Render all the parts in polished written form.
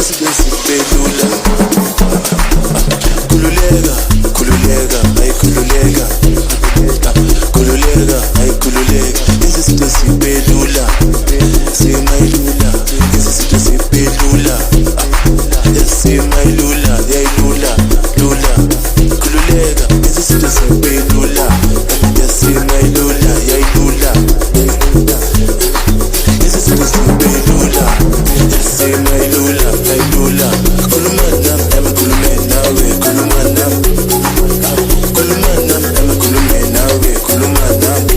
izinto zibelula. Khululeka, khululeka, ayikhululeka. Khululeka, ayikhululeka. Izinto zibelula, simayilula. Izinto zibelula, simayilula, yayilula, lula. Khululeka, izinto zibelula, simayilula, yayilula. Izinto zibelula, simayilula, yayilula. Khuluma nami, emakhulume nawe, khuluma nami. Khuluma nami, emakhulume nawe, khuluma nami.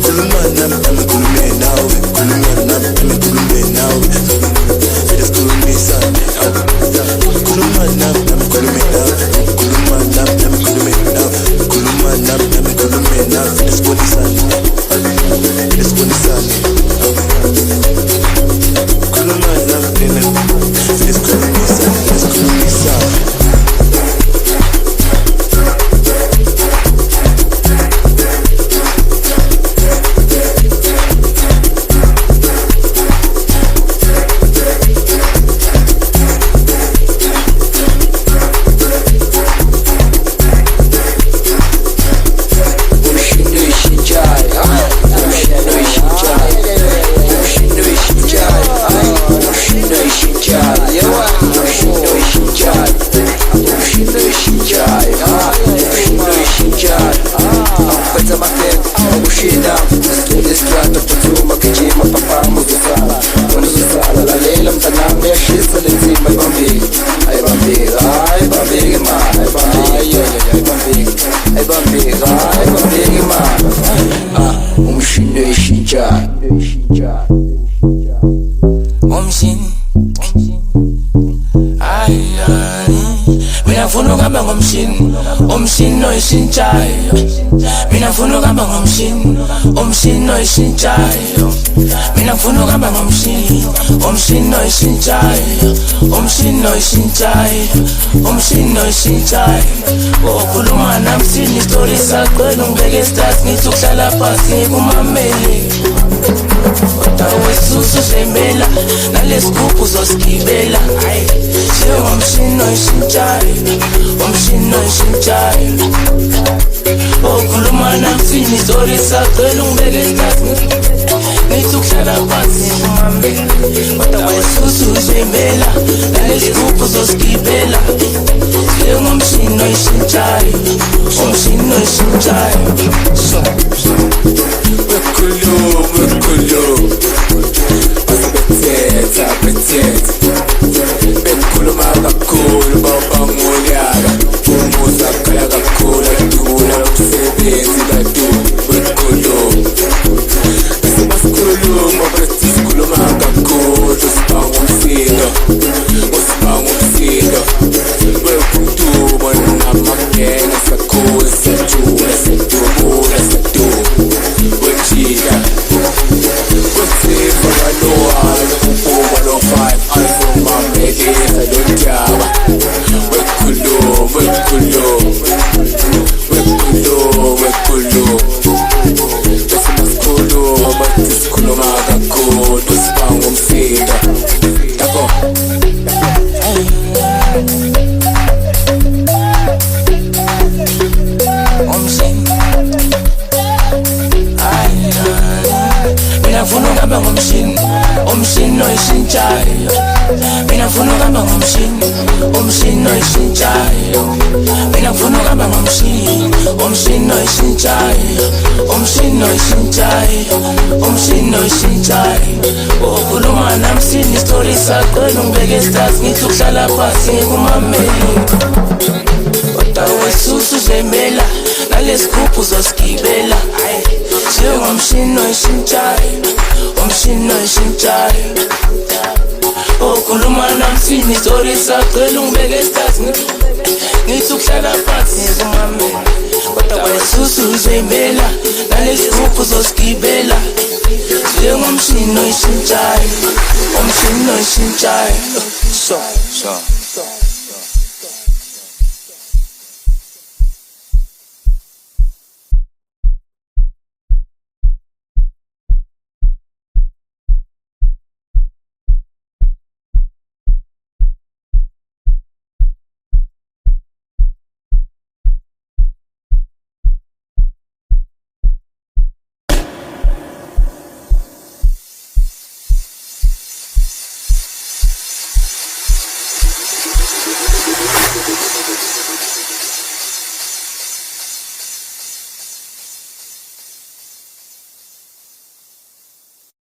Khuluma nami, emakhulume nawe, khuluma nami, emakhulume nawe. Let's khulumisana. Khuluma nami, emakhulume nawe, khuluma nami, emakhulume nawe, khuluma nami, emakhulume nawe. Let's khulumisana. Let's khulumisana. Khuluma nami, let's khulumisana, let's khulumisana. Umshini oyishintshayo, mina ngifuna ukuhamba ngomshini. Umshini oyishintshayo, mina ngifuna ukuhamba ngomshini. Umshini oyishintshayo, umshini oyishintshayo, umshini oyishintshayo. Okhuluma nami sini story saqela ungibeke stars ngithi ukuhlala phansi ngikumamele. Wesisusu shembela nalesigubhu uzosigibela. Njengomshini oyishintshayo, umshini oyishintshayo. Okhuluma nami sini story saqela ungibeke stars ngithi ukuhlala phansi ngikumamele. Wesisusu shembela nalesigubhu uzosigibela. Njengomshini oyishintshayo, umshini oyishintshayo. Wekhulu, asibethetha, bethetha. Bekhuluma kakhulu, bawubangulaka. Umusa kaya kakhulu, adula umsebenzi kadula. Wekhulu, asibasikhuluma, bethi sikhuluma kakhulu. Sibanga umsindo, usibanga umsindo. Wekudumo namagenge sakhula, siyajula, siyadubula, siyadula. Wejika Wetifa kanohala Kupuma no 5 Alfuma melisa Lojaba Wekulu Besi maskulu Mabati skulu magakudu Sipangu msinda Tako Mina ngifuna ukuhamba ngomshini. Umshini oyishintshayo, mina ngifuna ukuhamba ngomshini. Umshini oyishintshayo, mina ngifuna ukuhamba ngomshini. Umshini oyishintshayo, umshini oyishintshayo, umshini oyishintshayo. Okhuluma nami sini story saqela ungibeke stars ngithi ukuhlala phansi ngikumamele. Wesisusu shembela nalesigubhu uzosigibela. Njengomshini oyishintshayo, umshini oyishintshayo. Okhuluma nami sini story saqela ungibeke stars ngithi ukuhlala phansi ngikumamele. Wesisusu shembela nalesigubhu uzosigibela. Njengomshini oyishintshayo, umshini oyishintshayo. So